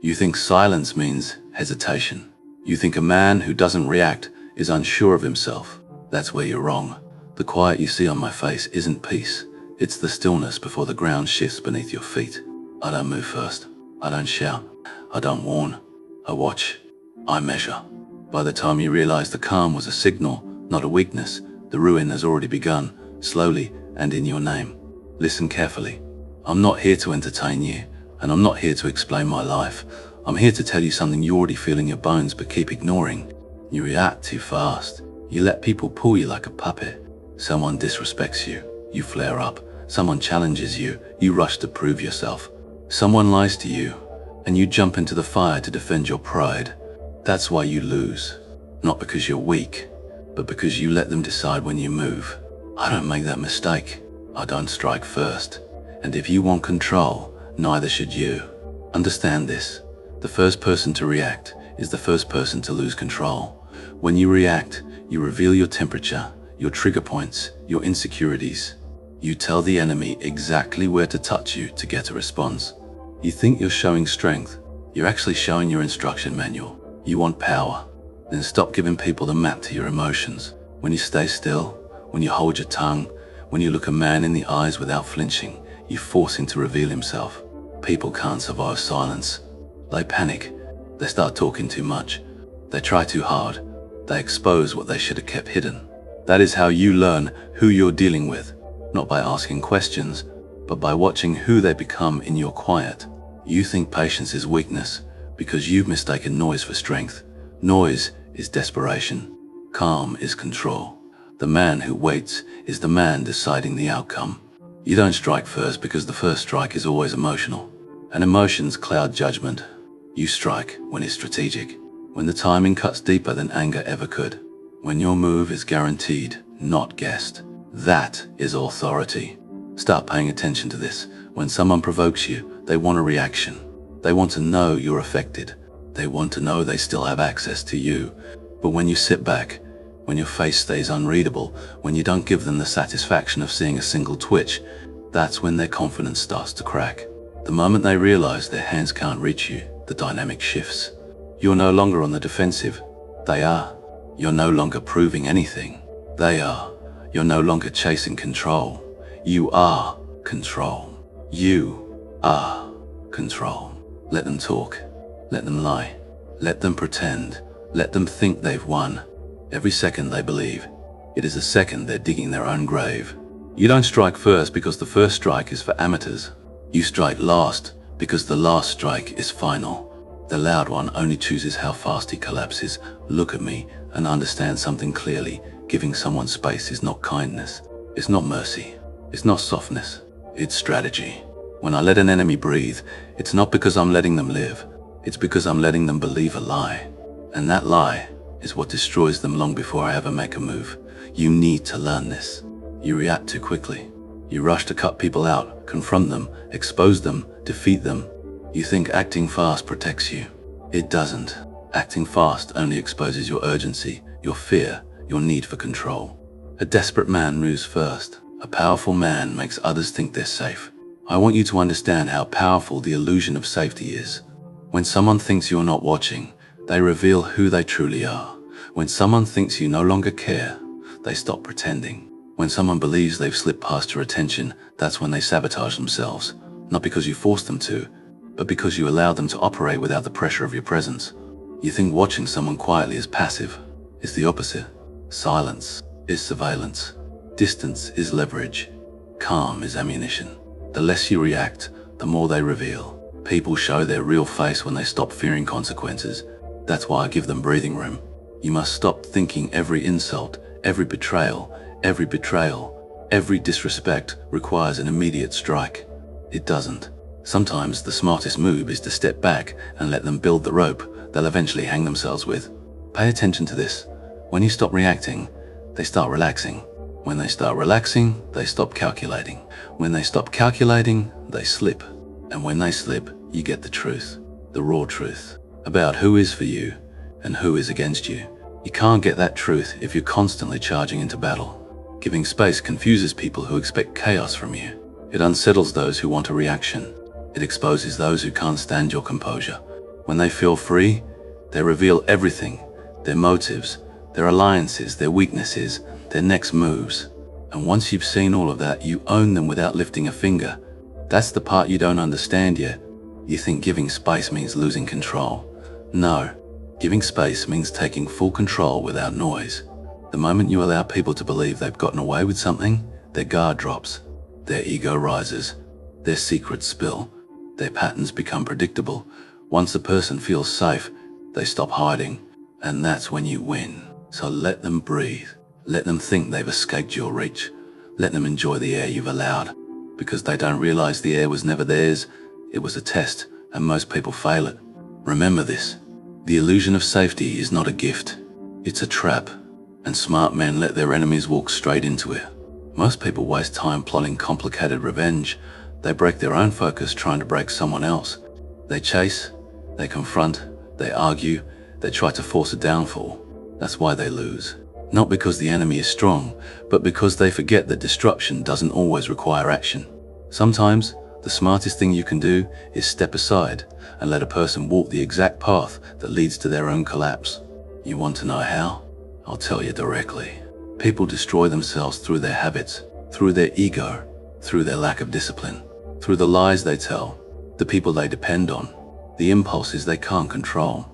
You think silence means hesitation. You think a man who doesn't react is unsure of himself. That's where you're wrong. The quiet you see on my face isn't peace. It's the stillness before the ground shifts beneath your feet. I don't move first. I don't shout. I don't warn. I watch. I measure. By the time you realize the calm was a signal, not a weakness, the ruin has already begun, slowly and in your name. Listen carefully. I'm not here to entertain you, and I'm not here to explain my life. I'm here to tell you something you already feel in your bones but keep ignoring. You react too fast. You let people pull you like a puppet. Someone disrespects you. You flare up. Someone challenges you. You rush to prove yourself. Someone lies to you, and you jump into the fire to defend your pride. That's why you lose. Not because you're weak, but because you let them decide when you move. I don't make that mistake. I don't strike first. And if you want control, neither should you. Understand this. The first person to react is the first person to lose control. When you react, you reveal your temperature, your trigger points, your insecurities. You tell the enemy exactly where to touch you to get a response. You think you're showing strength. You're actually showing your instruction manual. You want power. Then stop giving people the map to your emotions. When you stay still, when you hold your tongue, when you look a man in the eyes without flinching, you force him to reveal himself. People can't survive silence. They panic. They start talking too much. They try too hard. They expose what they should have kept hidden. That is how you learn who you're dealing with, not by asking questions, but by watching who they become in your quiet. You think patience is weakness because you've mistaken noise for strength. Noise is desperation. Calm is control. The man who waits is the man deciding the outcome. You don't strike first because the first strike is always emotional, and emotions cloud judgment. You strike when it's strategic, when the timing cuts deeper than anger ever could, when your move is guaranteed, not guessed. That is authority. Start paying attention to this. When someone provokes you, they want a reaction. They want to know you're affected. They want to know they still have access to you. But when you sit back, when your face stays unreadable, when you don't give them the satisfaction of seeing a single twitch, that's when their confidence starts to crack. The moment they realize their hands can't reach you, the dynamic shifts. You're no longer on the defensive. They are. You're no longer proving anything. They are. You're no longer chasing control. You are control. You are control. Let them talk. Let them lie. Let them pretend. Let them think they've won. Every second they believe, it is a second they're digging their own grave. You don't strike first because the first strike is for amateurs. You strike last because the last strike is final. The loud one only chooses how fast he collapses. Look at me and understand something clearly. Giving someone space is not kindness. It's not mercy. It's not softness. It's strategy. When I let an enemy breathe, it's not because I'm letting them live. It's because I'm letting them believe a lie. And that lie is what destroys them long before I ever make a move. You need to learn this. You react too quickly. You rush to cut people out, confront them, expose them, defeat them. You think acting fast protects you. It doesn't. Acting fast only exposes your urgency, your fear, your need for control. A desperate man moves first. A powerful man makes others think they're safe. I want you to understand how powerful the illusion of safety is. When someone thinks you're not watching, they reveal who they truly are. When someone thinks you no longer care, they stop pretending. When someone believes they've slipped past your attention, that's when they sabotage themselves. Not because you forced them to, but because you allowed them to operate without the pressure of your presence. You think watching someone quietly is passive. It's the opposite. Silence is surveillance. Distance is leverage. Calm is ammunition. The less you react, the more they reveal. People show their real face when they stop fearing consequences. That's why I give them breathing room. You must stop thinking every insult, every betrayal, every disrespect requires an immediate strike. It doesn't. Sometimes the smartest move is to step back and let them build the rope they'll eventually hang themselves with. Pay attention to this. When you stop reacting, they start relaxing. When they start relaxing, they stop calculating. When they stop calculating, they slip. And when they slip, you get the truth, the raw truth, about who is for you and who is against you. You can't get that truth if you're constantly charging into battle. Giving space confuses people who expect chaos from you. It unsettles those who want a reaction. It exposes those who can't stand your composure. When they feel free, they reveal everything, their motives, their alliances, their weaknesses, their next moves. And once you've seen all of that, you own them without lifting a finger. That's the part you don't understand yet. You think giving space means losing control. No, giving space means taking full control without noise. The moment you allow people to believe they've gotten away with something, their guard drops, their ego rises, their secrets spill, their patterns become predictable. Once a person feels safe, they stop hiding, and that's when you win. So let them breathe. Let them think they've escaped your reach. Let them enjoy the air you've allowed, because they don't realize the air was never theirs. It was a test, and most people fail it. Remember this: the illusion of safety is not a gift. It's a trap, and smart men let their enemies walk straight into it. Most people waste time plotting complicated revenge. They break their own focus trying to break someone else. They chase, they confront, they argue, they try to force a downfall. That's why they lose. Not because the enemy is strong, but because they forget that destruction doesn't always require action. Sometimes, the smartest thing you can do is step aside and let a person walk the exact path that leads to their own collapse. You want to know how? I'll tell you directly. People destroy themselves through their habits, through their ego, through their lack of discipline, through the lies they tell, the people they depend on, the impulses they can't control.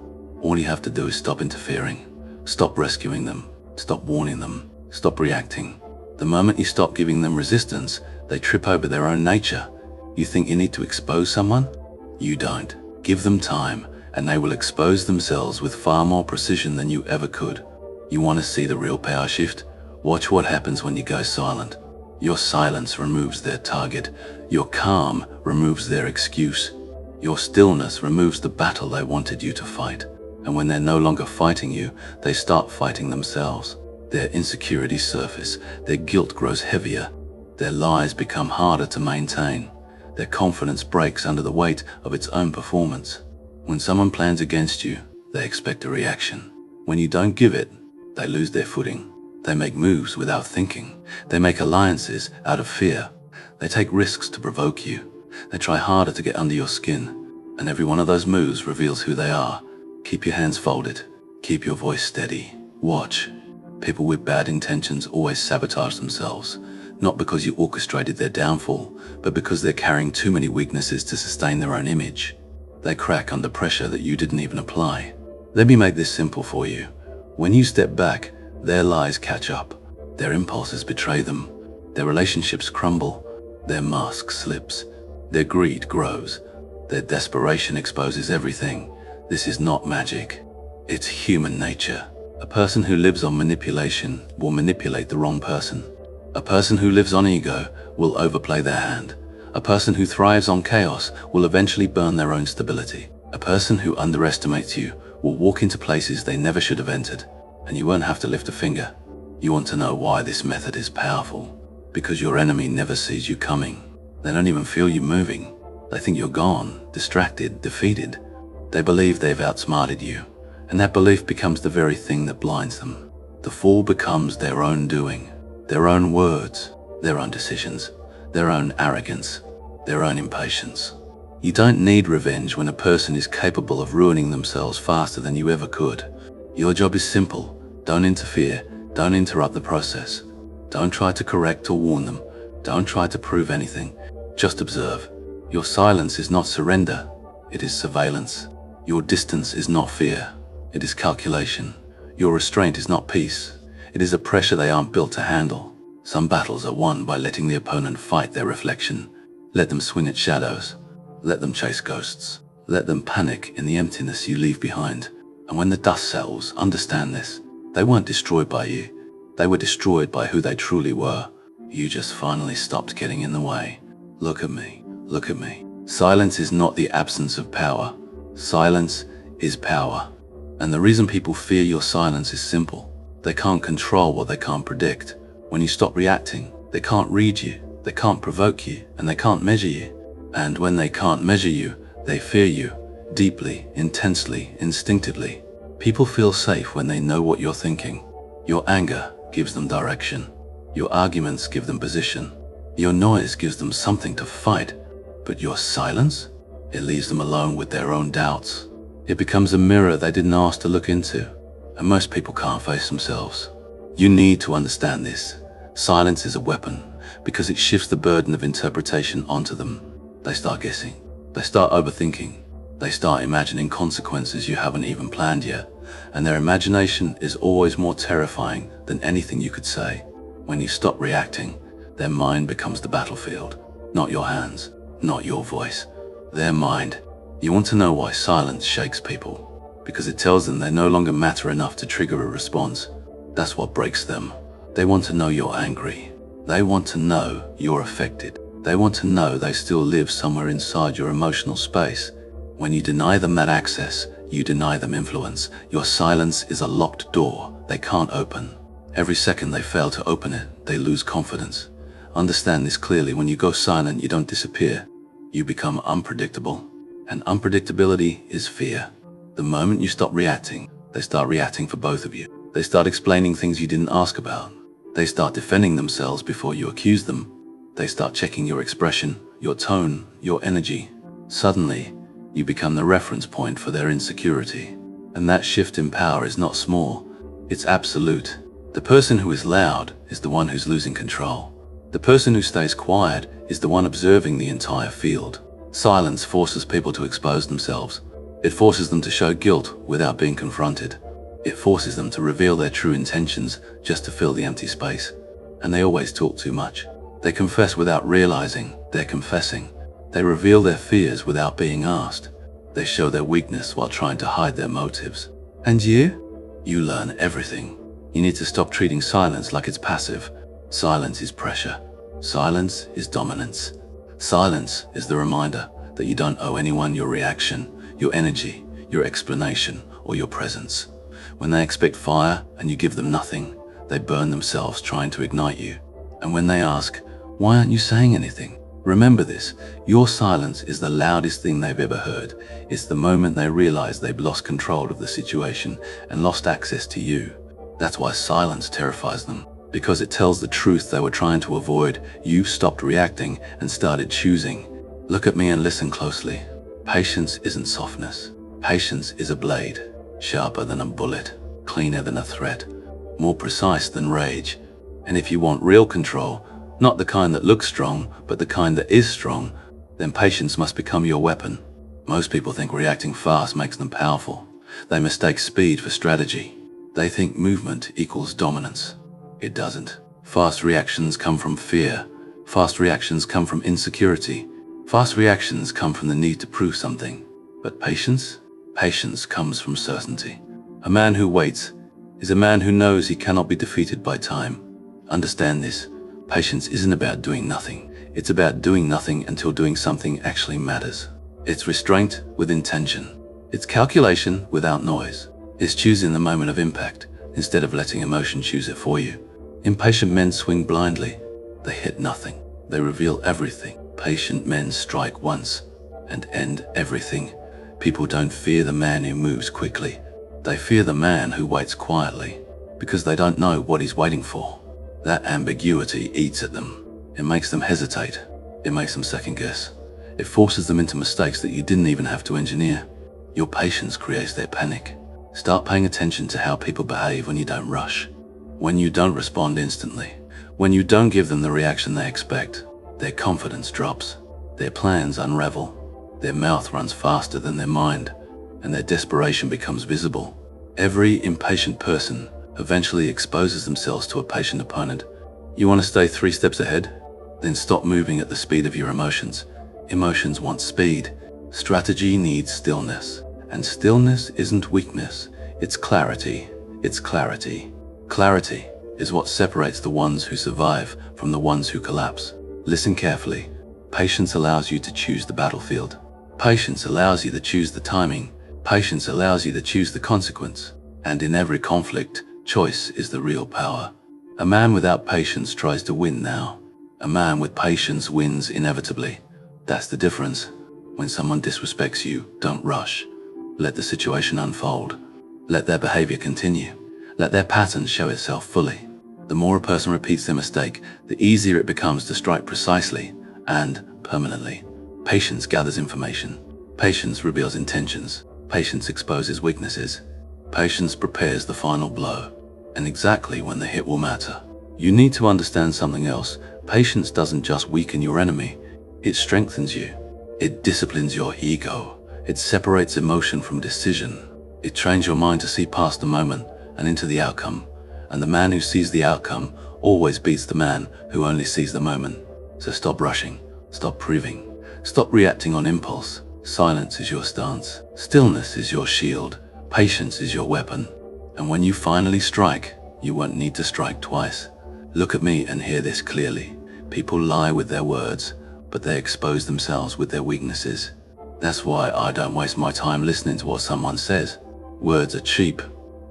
All you have to do is stop interfering, stop rescuing them, stop warning them, stop reacting. The moment you stop giving them resistance, they trip over their own nature. You think you need to expose someone? You don't. Give them time, and they will expose themselves with far more precision than you ever could. You want to see the real power shift? Watch what happens when you go silent. Your silence removes their target. Your calm removes their excuse. Your stillness removes the battle they wanted you to fight. And when they're no longer fighting you, they start fighting themselves. Their insecurities surface, their guilt grows heavier, their lies become harder to maintain, their confidence breaks under the weight of its own performance. When someone plans against you, they expect a reaction. When you don't give it, they lose their footing. They make moves without thinking. They make alliances out of fear. They take risks to provoke you. They try harder to get under your skin. And every one of those moves reveals who they are. Keep your hands folded. Keep your voice steady. Watch. People with bad intentions always sabotage themselves, not because you orchestrated their downfall, but because they're carrying too many weaknesses to sustain their own image. They crack under pressure that you didn't even apply. Let me make this simple for you. When you step back, their lies catch up. Their impulses betray them. Their relationships crumble. Their mask slips. Their greed grows. Their desperation exposes everything. This is not magic. It's human nature. A person who lives on manipulation will manipulate the wrong person. A person who lives on ego will overplay their hand. A person who thrives on chaos will eventually burn their own stability. A person who underestimates you will walk into places they never should have entered, and you won't have to lift a finger. You want to know why this method is powerful? Because your enemy never sees you coming. They don't even feel you moving. They think you're gone, distracted, defeated. They believe they've outsmarted you, and that belief becomes the very thing that blinds them. The fall becomes their own doing, their own words, their own decisions, their own arrogance, their own impatience. You don't need revenge when a person is capable of ruining themselves faster than you ever could. Your job is simple. Don't interfere. Don't interrupt the process. Don't try to correct or warn them. Don't try to prove anything. Just observe. Your silence is not surrender. It is surveillance. Your distance is not fear. It is calculation. Your restraint is not peace. It is a pressure they aren't built to handle. Some battles are won by letting the opponent fight their reflection. Let them swing at shadows. Let them chase ghosts. Let them panic in the emptiness you leave behind. And when the dust settles, understand this. They weren't destroyed by you. They were destroyed by who they truly were. You just finally stopped getting in the way. Look at me. Look at me. Silence is not the absence of power. Silence is power. And the reason people fear your silence is simple. They can't control what they can't predict. When you stop reacting, they can't read you, they can't provoke you, and they can't measure you. And when they can't measure you, they fear you, deeply, intensely, instinctively. People feel safe when they know what you're thinking. Your anger gives them direction. Your arguments give them position. Your noise gives them something to fight. But your silence? It leaves them alone with their own doubts. It becomes a mirror they didn't ask to look into. And most people can't face themselves. You need to understand this. Silence is a weapon because it shifts the burden of interpretation onto them. They start guessing. They start overthinking. They start imagining consequences you haven't even planned yet. And their imagination is always more terrifying than anything you could say. When you stop reacting, their mind becomes the battlefield. Not your hands, not your voice. Their mind. You want to know why silence shakes people? Because it tells them they no longer matter enough to trigger a response. That's what breaks them. They want to know you're angry. They want to know you're affected. They want to know they still live somewhere inside your emotional space. When you deny them that access, you deny them influence. Your silence is a locked door they can't open. Every second they fail to open it, they lose confidence. Understand this clearly. When you go silent, you don't disappear. You become unpredictable. And unpredictability is fear. The moment you stop reacting, they start reacting for both of you. They start explaining things you didn't ask about. They start defending themselves before you accuse them. They start checking your expression, your tone, your energy. Suddenly, you become the reference point for their insecurity. And that shift in power is not small, it's absolute. The person who is loud is the one who's losing control. The person who stays quiet is the one observing the entire field. Silence forces people to expose themselves. It forces them to show guilt without being confronted. It forces them to reveal their true intentions just to fill the empty space. And they always talk too much. They confess without realizing they're confessing. They reveal their fears without being asked. They show their weakness while trying to hide their motives. And you? You learn everything. You need to stop treating silence like it's passive. Silence is pressure. Silence is dominance. Silence is the reminder that you don't owe anyone your reaction, your energy, your explanation, or your presence. When they expect fire and you give them nothing, they burn themselves trying to ignite you. And when they ask, why aren't you saying anything? Remember this, your silence is the loudest thing they've ever heard. It's the moment they realize they've lost control of the situation and lost access to you. That's why silence terrifies them, because it tells the truth they were trying to avoid. You stopped reacting and started choosing. Look at me and listen closely. Patience isn't softness. Patience is a blade, sharper than a bullet, cleaner than a threat, more precise than rage. And if you want real control, not the kind that looks strong, but the kind that is strong, then patience must become your weapon. Most people think reacting fast makes them powerful. They mistake speed for strategy. They think movement equals dominance. It doesn't. Fast reactions come from fear. Fast reactions come from insecurity. Fast reactions come from the need to prove something. But patience? Patience comes from certainty. A man who waits is a man who knows he cannot be defeated by time. Understand this. Patience isn't about doing nothing. It's about doing nothing until doing something actually matters. It's restraint with intention. It's calculation without noise. It's choosing the moment of impact instead of letting emotion choose it for you. Impatient men swing blindly. They hit nothing. They reveal everything. Patient men strike once and end everything. People don't fear the man who moves quickly. They fear the man who waits quietly because they don't know what he's waiting for. That ambiguity eats at them. It makes them hesitate. It makes them second guess. It forces them into mistakes that you didn't even have to engineer. Your patience creates their panic. Start paying attention to how people behave when you don't rush, when you don't respond instantly, when you don't give them the reaction they expect. Their confidence drops. Their plans unravel. Their mouth runs faster than their mind, and their desperation becomes visible. Every impatient person eventually exposes themselves to a patient opponent. You want to stay 3 steps ahead? Then stop moving at the speed of your emotions. Emotions want speed. Strategy needs stillness. And stillness isn't weakness, it's clarity. It's clarity. Clarity is what separates the ones who survive from the ones who collapse. Listen carefully. Patience allows you to choose the battlefield. Patience allows you to choose the timing. Patience allows you to choose the consequence. And in every conflict, choice is the real power. A man without patience tries to win now. A man with patience wins inevitably. That's the difference. When someone disrespects you, don't rush. Let the situation unfold. Let their behavior continue. Let their pattern show itself fully. The more a person repeats their mistake, the easier it becomes to strike precisely and permanently. Patience gathers information. Patience reveals intentions. Patience exposes weaknesses. Patience prepares the final blow. And exactly when the hit will matter. You need to understand something else. Patience doesn't just weaken your enemy, it strengthens you. It disciplines your ego. It separates emotion from decision. It trains your mind to see past the moment and into the outcome. And the man who sees the outcome always beats the man who only sees the moment. So stop rushing, stop proving, stop reacting on impulse. Silence is your stance. Stillness is your shield. Patience is your weapon. And when you finally strike, you won't need to strike twice. Look at me and hear this clearly. People lie with their words, but they expose themselves with their weaknesses. That's why I don't waste my time listening to what someone says. Words are cheap.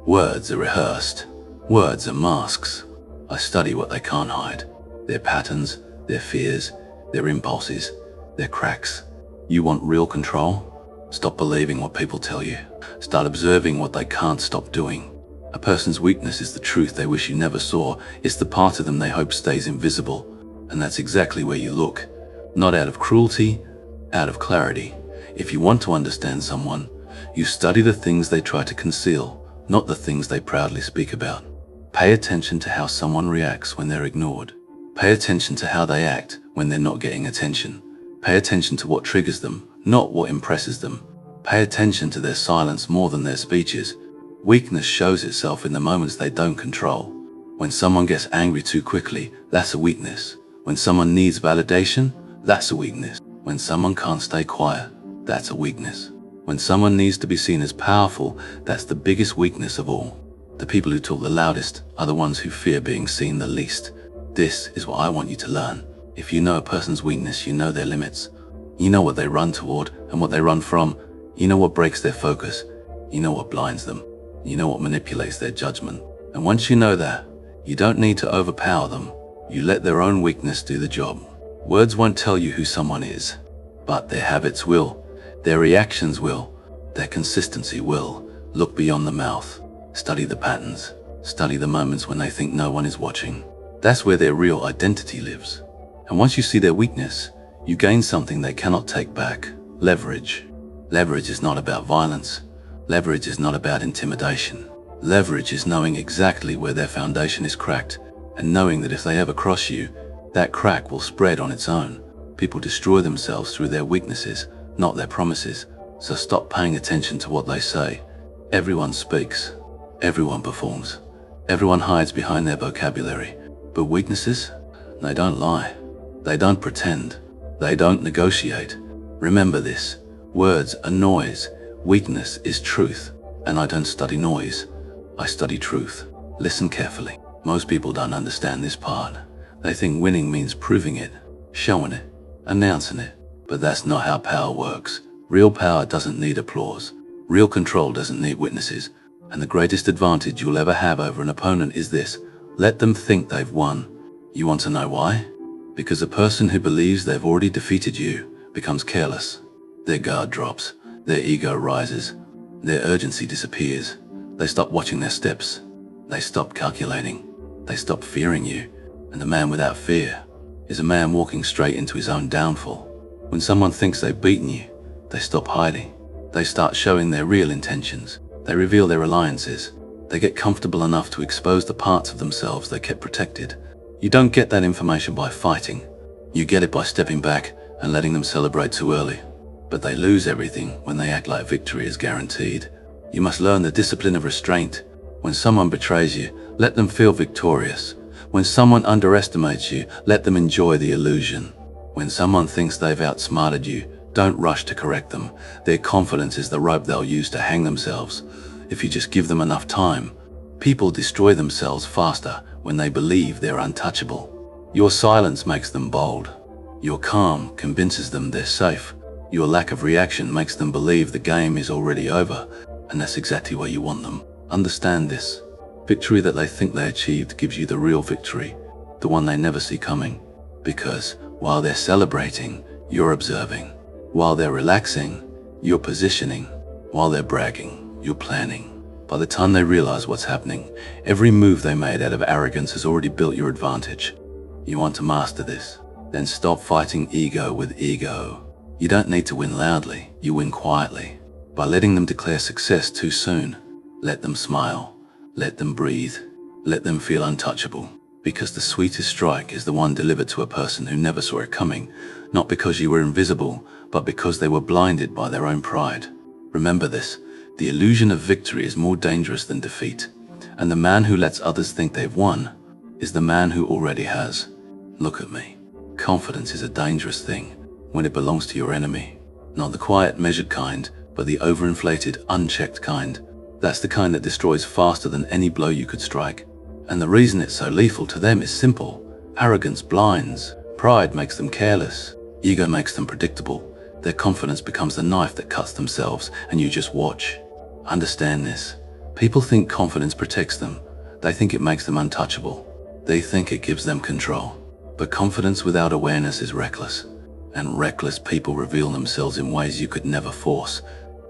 Words are rehearsed. Words are masks. I study what they can't hide. Their patterns, their fears, their impulses, their cracks. You want real control? Stop believing what people tell you. Start observing what they can't stop doing. A person's weakness is the truth they wish you never saw. It's the part of them they hope stays invisible. And that's exactly where you look. Not out of cruelty, out of clarity. If you want to understand someone, you study the things they try to conceal, not the things they proudly speak about. Pay attention to how someone reacts when they're ignored. Pay attention to how they act when they're not getting attention. Pay attention to what triggers them, not what impresses them. Pay attention to their silence more than their speeches. Weakness shows itself in the moments they don't control. When someone gets angry too quickly, that's a weakness. When someone needs validation, that's a weakness. When someone can't stay quiet, that's a weakness. When someone needs to be seen as powerful, that's the biggest weakness of all. The people who talk the loudest are the ones who fear being seen the least. This is what I want you to learn. If you know a person's weakness, you know their limits. You know what they run toward and what they run from. You know what breaks their focus. You know what blinds them. You know what manipulates their judgment. And once you know that, you don't need to overpower them. You let their own weakness do the job. Words won't tell you who someone is, but their habits will. Their reactions will. Their consistency will. Look beyond the mouth. Study the patterns. Study the moments when they think no one is watching. That's where their real identity lives. And once you see their weakness, you gain something they cannot take back. Leverage. Leverage is not about violence. Leverage is not about intimidation. Leverage is knowing exactly where their foundation is cracked and knowing that if they ever cross you, that crack will spread on its own. People destroy themselves through their weaknesses, not their promises. So stop paying attention to what they say. Everyone speaks. Everyone performs. Everyone hides behind their vocabulary. But weaknesses? They don't lie. They don't pretend. They don't negotiate. Remember this. Words are noise. Weakness is truth. And I don't study noise. I study truth. Listen carefully. Most people don't understand this part. They think winning means proving it, showing it, announcing it. But that's not how power works. Real power doesn't need applause. Real control doesn't need witnesses. And the greatest advantage you'll ever have over an opponent is this. Let them think they've won. You want to know why? Because a person who believes they've already defeated you becomes careless. Their guard drops. Their ego rises. Their urgency disappears. They stop watching their steps. They stop calculating. They stop fearing you. And the man without fear is a man walking straight into his own downfall. When someone thinks they've beaten you, they stop hiding. They start showing their real intentions. They reveal their alliances. They get comfortable enough to expose the parts of themselves they kept protected. You don't get that information by fighting. You get it by stepping back and letting them celebrate too early. But they lose everything when they act like victory is guaranteed. You must learn the discipline of restraint. When someone betrays you, let them feel victorious. When someone underestimates you, let them enjoy the illusion. When someone thinks they've outsmarted you, don't rush to correct them. Their confidence is the rope they'll use to hang themselves. If you just give them enough time, people destroy themselves faster when they believe they're untouchable. Your silence makes them bold. Your calm convinces them they're safe. Your lack of reaction makes them believe the game is already over, and that's exactly where you want them. Understand this. Victory that they think they achieved gives you the real victory, the one they never see coming. Because while they're celebrating, you're observing. While they're relaxing, you're positioning. While they're bragging, you're planning. By the time they realize what's happening, every move they made out of arrogance has already built your advantage. You want to master this? Then stop fighting ego with ego. You don't need to win loudly, you win quietly. by letting them declare success too soon. Let them smile, let them breathe, let them feel untouchable. Because the sweetest strike is the one delivered to a person who never saw it coming, not because you were invisible, but because they were blinded by their own pride. Remember this, the illusion of victory is more dangerous than defeat, and the man who lets others think they've won is the man who already has. Look at me. Confidence is a dangerous thing when it belongs to your enemy. Not the quiet, measured kind, but the overinflated, unchecked kind. That's the kind that destroys faster than any blow you could strike. And the reason it's so lethal to them is simple. Arrogance blinds. Pride makes them careless. Ego makes them predictable. Their confidence becomes the knife that cuts themselves, and you just watch. Understand this. People think confidence protects them. They think it makes them untouchable. They think it gives them control. But confidence without awareness is reckless. And reckless people reveal themselves in ways you could never force.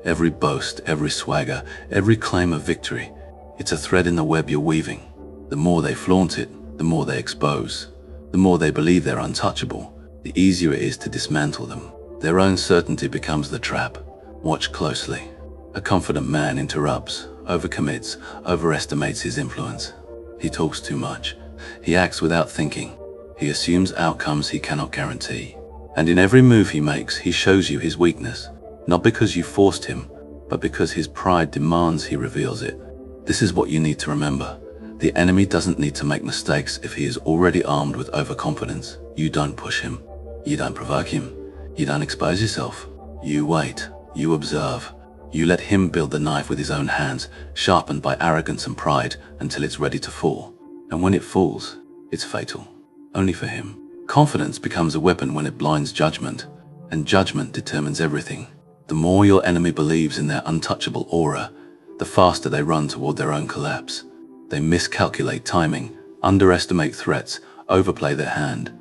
Every boast, every swagger, every claim of victory, it's a thread in the web you're weaving. The more they flaunt it, the more they expose. The more they believe they're untouchable, the easier it is to dismantle them. Their own certainty becomes the trap. Watch closely. A confident man interrupts, overcommits, overestimates his influence. He talks too much. He acts without thinking. He assumes outcomes he cannot guarantee. And in every move he makes, he shows you his weakness. Not because you forced him, but because his pride demands he reveals it. This is what you need to remember. The enemy doesn't need to make mistakes if he is already armed with overconfidence. You don't push him. You don't provoke him. You don't expose yourself. You wait. You observe. You let him build the knife with his own hands, sharpened by arrogance and pride, until it's ready to fall. And when it falls, it's fatal. Only for him. Confidence becomes a weapon when it blinds judgment, and judgment determines everything. The more your enemy believes in their untouchable aura, the faster they run toward their own collapse. They miscalculate timing, underestimate threats, overplay their hand.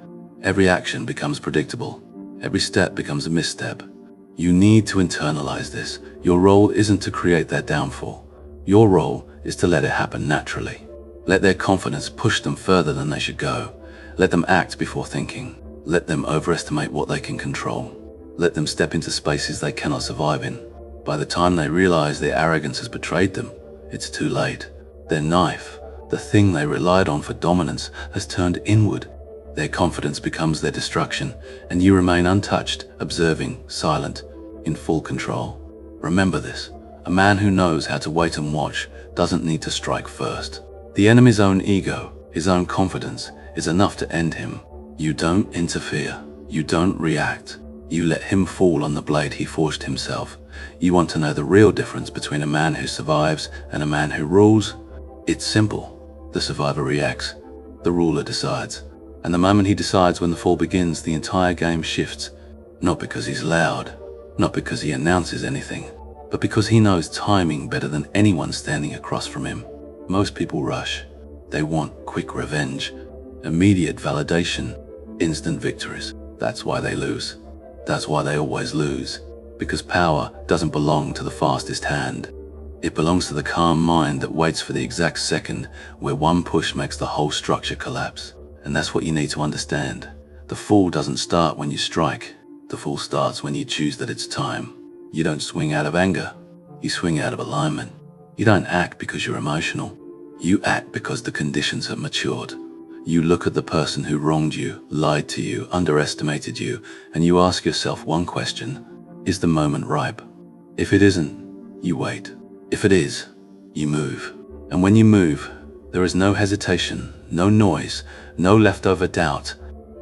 Every action becomes predictable. Every step becomes a misstep. You need to internalize this. Your role isn't to create their downfall. Your role is to let it happen naturally. Let their confidence push them further than they should go. Let them act before thinking. Let them overestimate what they can control. Let them step into spaces they cannot survive in. By the time they realize their arrogance has betrayed them, it's too late. Their knife, the thing they relied on for dominance, has turned inward. Their confidence becomes their destruction, and you remain untouched, observing, silent, in full control. Remember this. A man who knows how to wait and watch doesn't need to strike first. The enemy's own ego, his own confidence, is enough to end him. You don't interfere. You don't react. You let him fall on the blade he forged himself. You want to know the real difference between a man who survives and a man who rules? It's simple. The survivor reacts. The ruler decides. And the moment he decides, when the fall begins, the entire game shifts. Not because he's loud, not because he announces anything, but because he knows timing better than anyone standing across from him. Most people rush. They want quick revenge, immediate validation, instant victories. That's why they lose. That's why they always lose. Because power doesn't belong to the fastest hand. It belongs to the calm mind that waits for the exact second where one push makes the whole structure collapse. And that's what you need to understand. The fall doesn't start when you strike. The fall starts when you choose that it's time. You don't swing out of anger. You swing out of alignment. You don't act because you're emotional. You act because the conditions have matured. You look at the person who wronged you, lied to you, underestimated you, and you ask yourself one question: is the moment ripe? If it isn't, you wait. If it is, you move. And when you move, there is no hesitation, no noise, no leftover doubt.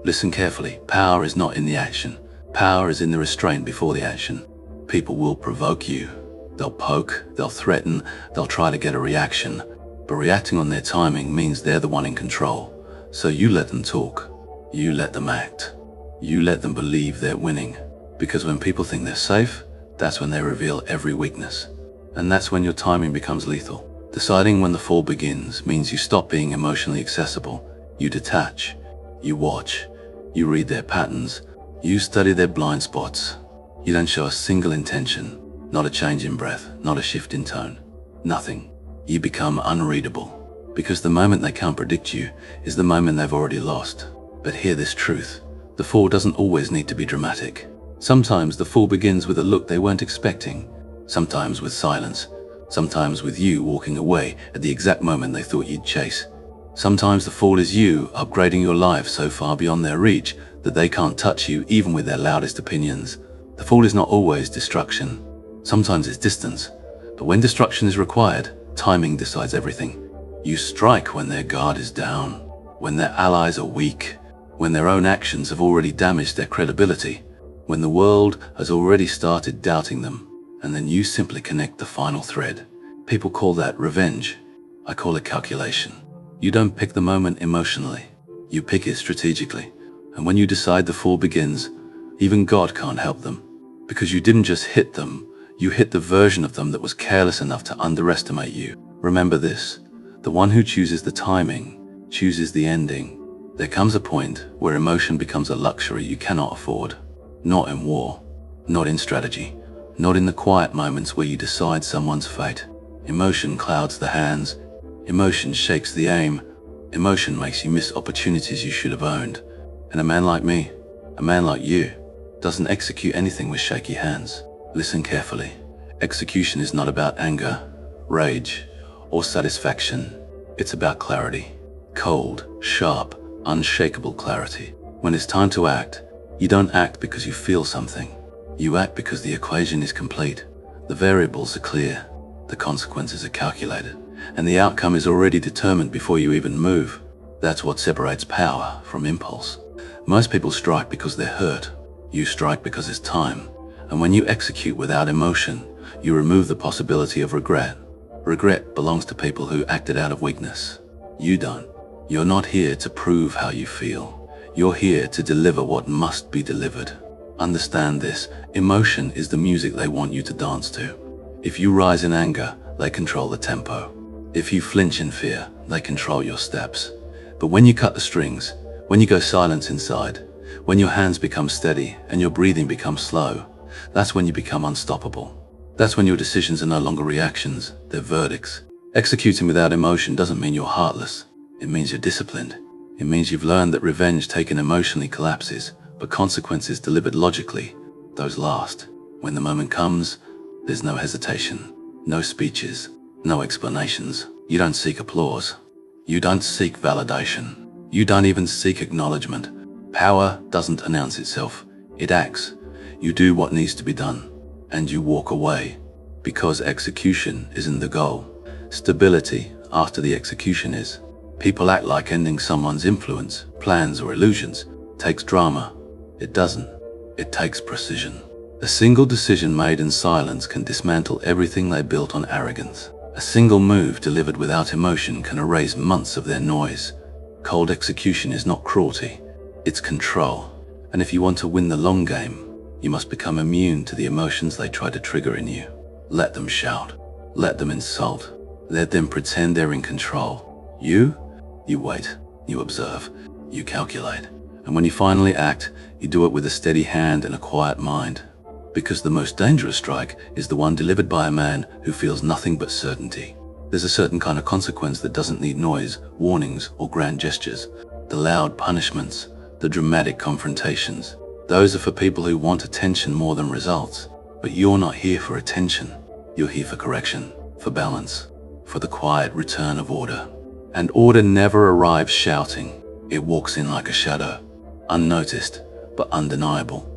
Listen carefully. Power is not in the action. Power is in the restraint before the action. People will provoke you. They'll poke, they'll threaten, they'll try to get a reaction. But reacting on their timing means they're the one in control. So you let them talk. You let them act. You let them believe they're winning. Because when people think they're safe, that's when they reveal every weakness. And that's when your timing becomes lethal. Deciding when the fall begins means you stop being emotionally accessible. You detach. You watch. You read their patterns. You study their blind spots. You don't show a single intention. Not a change in breath. Not a shift in tone. Nothing. You become unreadable. Because the moment they can't predict you is the moment they've already lost. But hear this truth. The fall doesn't always need to be dramatic. Sometimes the fall begins with a look they weren't expecting. sometimes with silence, sometimes with you walking away at the exact moment they thought you'd chase. Sometimes the fall is you upgrading your life so far beyond their reach that they can't touch you even with their loudest opinions. The fall is not always destruction. Sometimes it's distance. But when destruction is required, timing decides everything. You strike when their guard is down, when their allies are weak, when their own actions have already damaged their credibility, when the world has already started doubting them, and then you simply connect the final thread. People call that revenge. I call it calculation. You don't pick the moment emotionally. You pick it strategically. And when you decide the fall begins, even God can't help them. Because you didn't just hit them, you hit the version of them that was careless enough to underestimate you. Remember this, the one who chooses the timing chooses the ending. There comes a point where emotion becomes a luxury you cannot afford. Not in war, not in strategy, not in the quiet moments where you decide someone's fate. Emotion clouds the hands. Emotion shakes the aim. Emotion makes you miss opportunities you should have owned. And a man like me, a man like you, doesn't execute anything with shaky hands. Listen carefully. Execution is not about anger, rage, or satisfaction. It's about clarity. Cold, sharp, unshakable clarity. When it's time to act, you don't act because you feel something. You act because the equation is complete. The variables are clear. The consequences are calculated. And the outcome is already determined before you even move. That's what separates power from impulse. Most people strike because they're hurt. You strike because it's time. And when you execute without emotion, you remove the possibility of regret. Regret belongs to people who acted out of weakness. You don't. You're not here to prove how you feel. You're here to deliver what must be delivered. Understand this. Emotion is the music they want you to dance to. If you rise in anger, they control the tempo. If you flinch in fear, they control your steps. But when you cut the strings, when you go silent inside, when your hands become steady and your breathing becomes slow, that's when you become unstoppable. That's when your decisions are no longer reactions, they're verdicts. Executing without emotion doesn't mean you're heartless. It means you're disciplined. It means you've learned that revenge taken emotionally collapses, but consequences delivered logically, those last. When the moment comes, there's no hesitation, no speeches, no explanations. You don't seek applause. You don't seek validation. You don't even seek acknowledgement. Power doesn't announce itself. It acts. You do what needs to be done, and you walk away. Because execution isn't the goal. Stability after the execution is. People act like ending someone's influence, plans, or illusions takes drama. It doesn't. It takes precision. A single decision made in silence can dismantle everything they built on arrogance. A single move delivered without emotion can erase months of their noise. Cold execution is not cruelty, it's control. And if you want to win the long game, you must become immune to the emotions they try to trigger in you. Let them shout. Let them insult. Let them pretend they're in control. You wait. You observe. You calculate. And when you finally act, you do it with a steady hand and a quiet mind. Because the most dangerous strike is the one delivered by a man who feels nothing but certainty. There's a certain kind of consequence that doesn't need noise, warnings, or grand gestures. The loud punishments, the dramatic confrontations. Those are for people who want attention more than results. But you're not here for attention. You're here for correction, for balance, for the quiet return of order. And order never arrives shouting. It walks in like a shadow, unnoticed, but undeniable.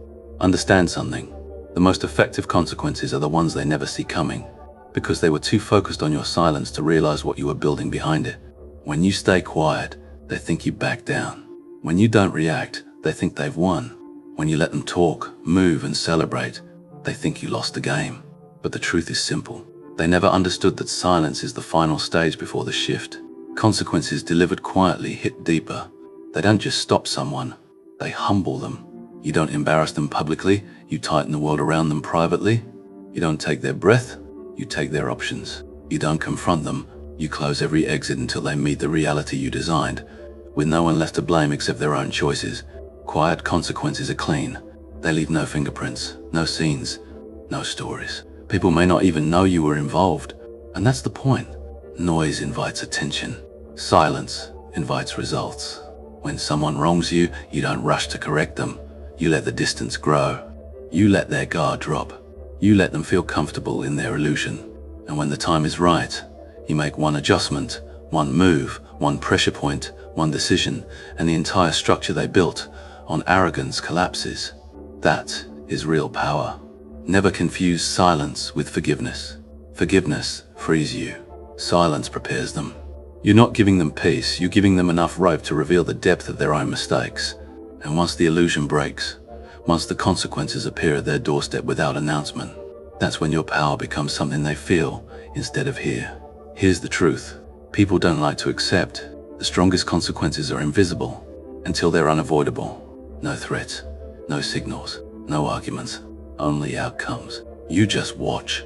Understand something. The most effective consequences are the ones they never see coming, because they were too focused on your silence to realize what you were building behind it. When you stay quiet, they think you back down. When you don't react, they think they've won. When you let them talk, move, and celebrate, they think you lost the game. But the truth is simple. They never understood that silence is the final stage before the shift. Consequences delivered quietly hit deeper. They don't just stop someone, they humble them. You don't embarrass them publicly, you tighten the world around them privately. You don't take their breath, you take their options. You don't confront them, you close every exit until they meet the reality you designed, with no one left to blame except their own choices. Quiet consequences are clean. They leave no fingerprints, no scenes, no stories. People may not even know you were involved, and that's the point. Noise invites attention. Silence invites results. When someone wrongs you, you don't rush to correct them. You let the distance grow. You let their guard drop. You let them feel comfortable in their illusion. And when the time is right, you make one adjustment, one move, one pressure point, one decision, and the entire structure they built on arrogance collapses. That is real power. Never confuse silence with forgiveness. Forgiveness frees you. Silence prepares them. You're not giving them peace, you're giving them enough rope to reveal the depth of their own mistakes. And once the illusion breaks, once the consequences appear at their doorstep without announcement, that's when your power becomes something they feel instead of hear. Here's the truth. People don't like to accept. The strongest consequences are invisible until they're unavoidable. No threats, no signals, no arguments, only outcomes. You just watch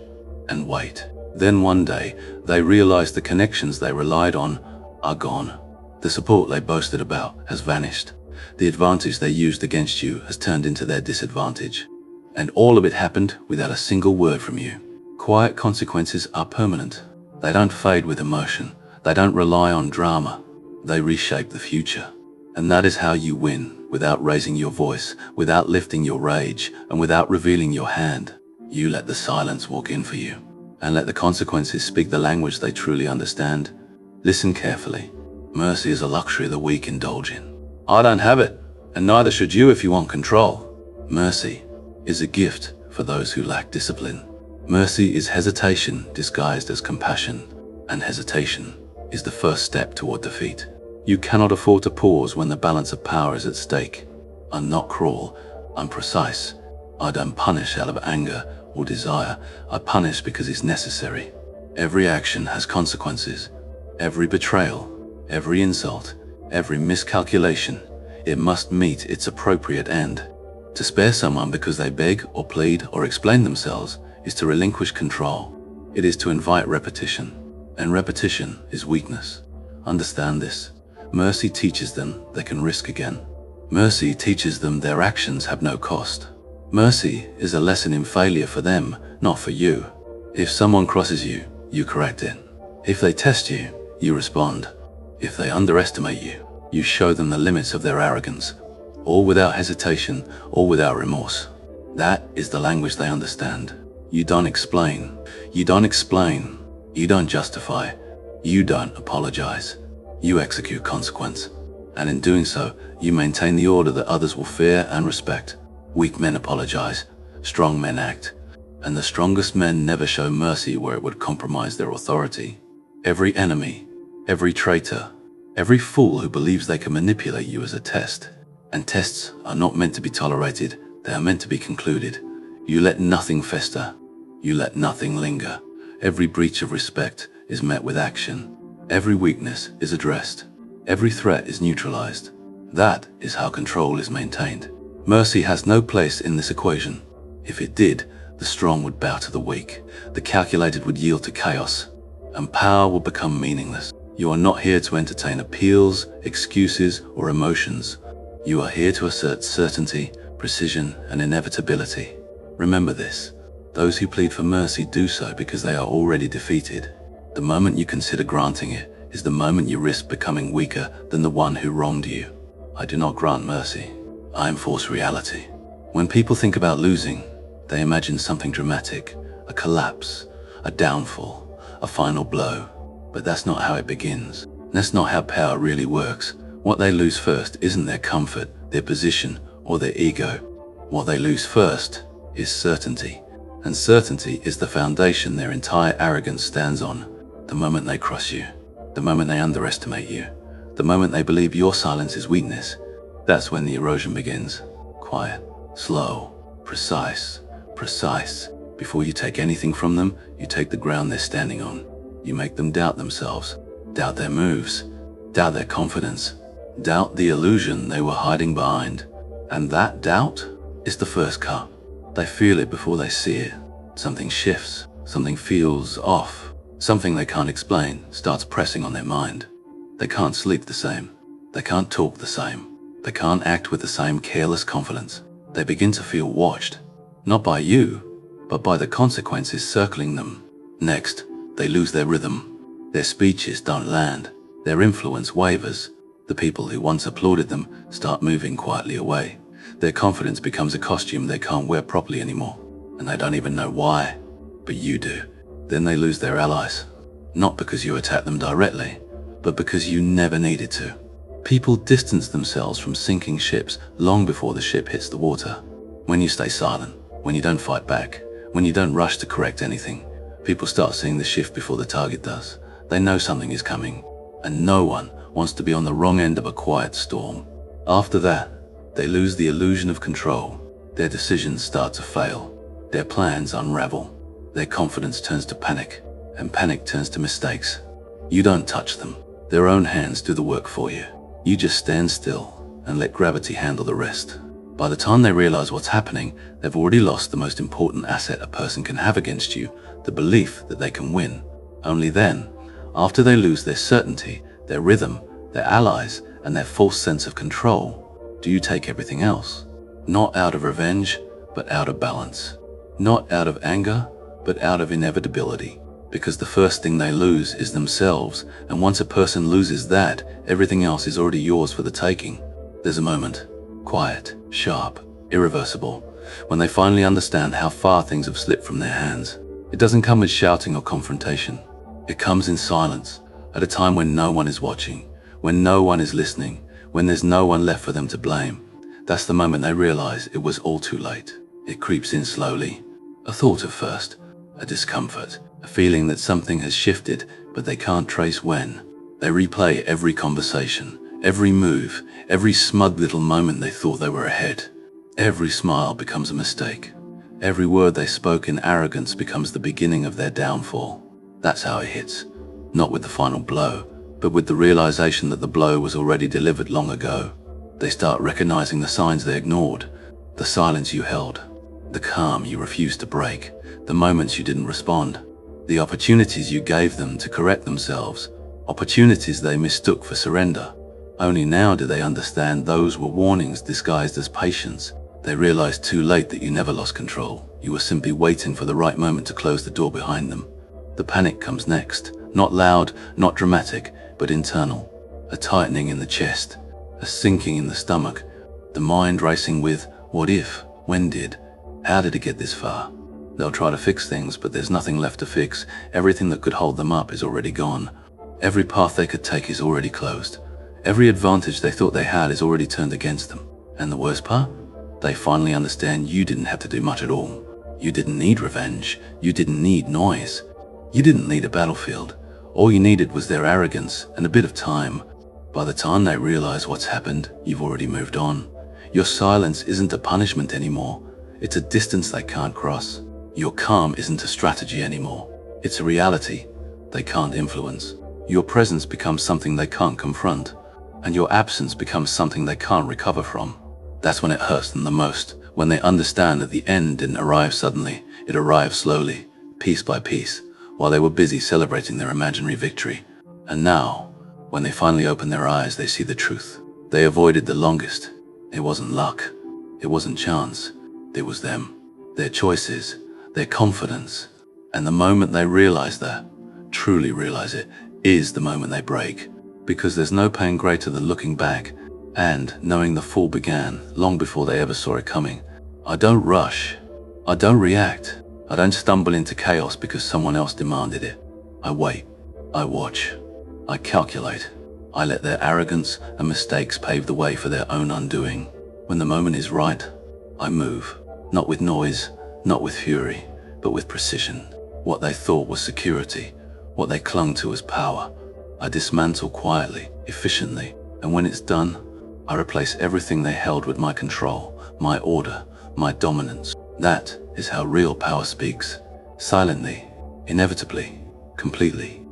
and wait. Then one day, they realize the connections they relied on are gone. The support they boasted about has vanished. The advantage they used against you has turned into their disadvantage. And all of it happened without a single word from you. Quiet consequences are permanent. They don't fade with emotion. They don't rely on drama. They reshape the future. And that is how you win, without raising your voice, without lifting your rage, and without revealing your hand. You let the silence walk in for you, and let the consequences speak the language they truly understand. Listen carefully. Mercy is a luxury the weak indulge in. I don't have it, and neither should you if you want control. Mercy is a gift for those who lack discipline. Mercy is hesitation disguised as compassion, and hesitation is the first step toward defeat. You cannot afford to pause when the balance of power is at stake. I'm not cruel, I'm precise. I don't punish out of anger or desire. I punish because it's necessary. Every action has consequences. Every betrayal, every insult, every miscalculation, it must meet its appropriate end. To spare someone because they beg or plead or explain themselves is to relinquish control. It is to invite repetition, and repetition is weakness. Understand this. Mercy teaches them they can risk again. Mercy teaches them their actions have no cost. Mercy is a lesson in failure for them, not for you. If someone crosses you, you correct it. If they test you, you respond. If they underestimate you, you show them the limits of their arrogance, all without hesitation, all without remorse. That is the language they understand. You don't explain. You don't explain. You don't justify. You don't apologize. You execute consequence. And in doing so, you maintain the order that others will fear and respect. Weak men apologize. Strong men act. And the strongest men never show mercy where it would compromise their authority. Every enemy, every traitor, every fool who believes they can manipulate you is a test. And tests are not meant to be tolerated, they are meant to be concluded. You let nothing fester. You let nothing linger. Every breach of respect is met with action. Every weakness is addressed. Every threat is neutralized. That is how control is maintained. Mercy has no place in this equation. If it did, the strong would bow to the weak. The calculated would yield to chaos. And power will become meaningless. You are not here to entertain appeals, excuses, or emotions. You are here to assert certainty, precision, and inevitability. Remember this. Those who plead for mercy do so because they are already defeated. The moment you consider granting it is the moment you risk becoming weaker than the one who wronged you. I do not grant mercy. I enforce reality. When people think about losing, they imagine something dramatic, a collapse, a downfall, a final blow. But that's not how it begins. That's not how power really works. What they lose first isn't their comfort, their position, or their ego. What they lose first is certainty. And certainty is the foundation their entire arrogance stands on. The moment they cross you, the moment they underestimate you, the moment they believe your silence is weakness, that's when the erosion begins. Quiet, slow, precise. Before you take anything from them, you take the ground they're standing on. You make them doubt themselves, doubt their moves, doubt their confidence, doubt the illusion they were hiding behind. And that doubt is the first cut. They feel it before they see it. Something shifts, something feels off, something they can't explain starts pressing on their mind. They can't sleep the same. They can't talk the same. They can't act with the same careless confidence. They begin to feel watched, not by you, but by the consequences circling them. Next, they lose their rhythm. Their speeches don't land. Their influence wavers. The people who once applauded them start moving quietly away. Their confidence becomes a costume they can't wear properly anymore. and they don't even know why, but you do. Then they lose their allies. Not because you attacked them directly, but because you never needed to. People distance themselves from sinking ships long before the ship hits the water. When you stay silent, when you don't fight back, when you don't rush to correct anything, people start seeing the shift before the target does. They know something is coming, and no one wants to be on the wrong end of a quiet storm. After that, they lose the illusion of control. Their decisions start to fail. Their plans unravel. Their confidence turns to panic, and panic turns to mistakes. You don't touch them. Their own hands do the work for you. You just stand still and let gravity handle the rest. By the time they realize what's happening, they've already lost the most important asset a person can have against you, the belief that they can win. Only then, after they lose their certainty, their rhythm, their allies, and their false sense of control, do you take everything else. Not out of revenge, but out of balance. Not out of anger, but out of inevitability. Because the first thing they lose is themselves, and once a person loses that, everything else is already yours for the taking. There's a moment, quiet, sharp, irreversible, when they finally understand how far things have slipped from their hands. It doesn't come with shouting or confrontation. It comes in silence, at a time when no one is watching, when no one is listening, when there's no one left for them to blame. That's the moment they realize it was all too late. It creeps in slowly. A thought at first, a discomfort, a feeling that something has shifted, but they can't trace when. They replay every conversation, every move, every smug little moment they thought they were ahead. Every smile becomes a mistake. Every word they spoke in arrogance becomes the beginning of their downfall. That's how it hits. Not with the final blow, but with the realization that the blow was already delivered long ago. They start recognizing the signs they ignored, the silence you held, the calm you refused to break, the moments you didn't respond, the opportunities you gave them to correct themselves, opportunities they mistook for surrender. Only now do they understand those were warnings disguised as patience. They realized too late that you never lost control. You were simply waiting for the right moment to close the door behind them. The panic comes next, not loud, not dramatic, but internal. A tightening in the chest, a sinking in the stomach, the mind racing with, what if, when did, how did it get this far? They'll try to fix things, but there's nothing left to fix. Everything that could hold them up is already gone. Every path they could take is already closed. Every advantage they thought they had is already turned against them. And the worst part? They finally understand you didn't have to do much at all. You didn't need revenge. You didn't need noise. You didn't need a battlefield. All you needed was their arrogance and a bit of time. By the time they realize what's happened, you've already moved on. Your silence isn't a punishment anymore. It's a distance they can't cross. Your calm isn't a strategy anymore. It's a reality they can't influence. Your presence becomes something they can't confront, and your absence becomes something they can't recover from. That's when it hurts them the most, when they understand that the end didn't arrive suddenly. It arrived slowly, piece by piece, while they were busy celebrating their imaginary victory. And now, when they finally open their eyes, they see the truth. They avoided the longest. It wasn't luck. It wasn't chance. It was them. Their choices, their confidence. And the moment they realize that, truly realize it, is the moment they break. Because there's no pain greater than looking back and knowing the fall began long before they ever saw it coming. I don't rush. I don't react. I don't stumble into chaos because someone else demanded it. I wait. I watch. I calculate. I let their arrogance and mistakes pave the way for their own undoing. When the moment is right, I move. Not with noise, not with fury, but with precision. What they thought was security, what they clung to as power, I dismantle quietly, efficiently, and when it's done, I replace everything they held with my control, my order, my dominance. That is how real power speaks. Silently, inevitably, completely.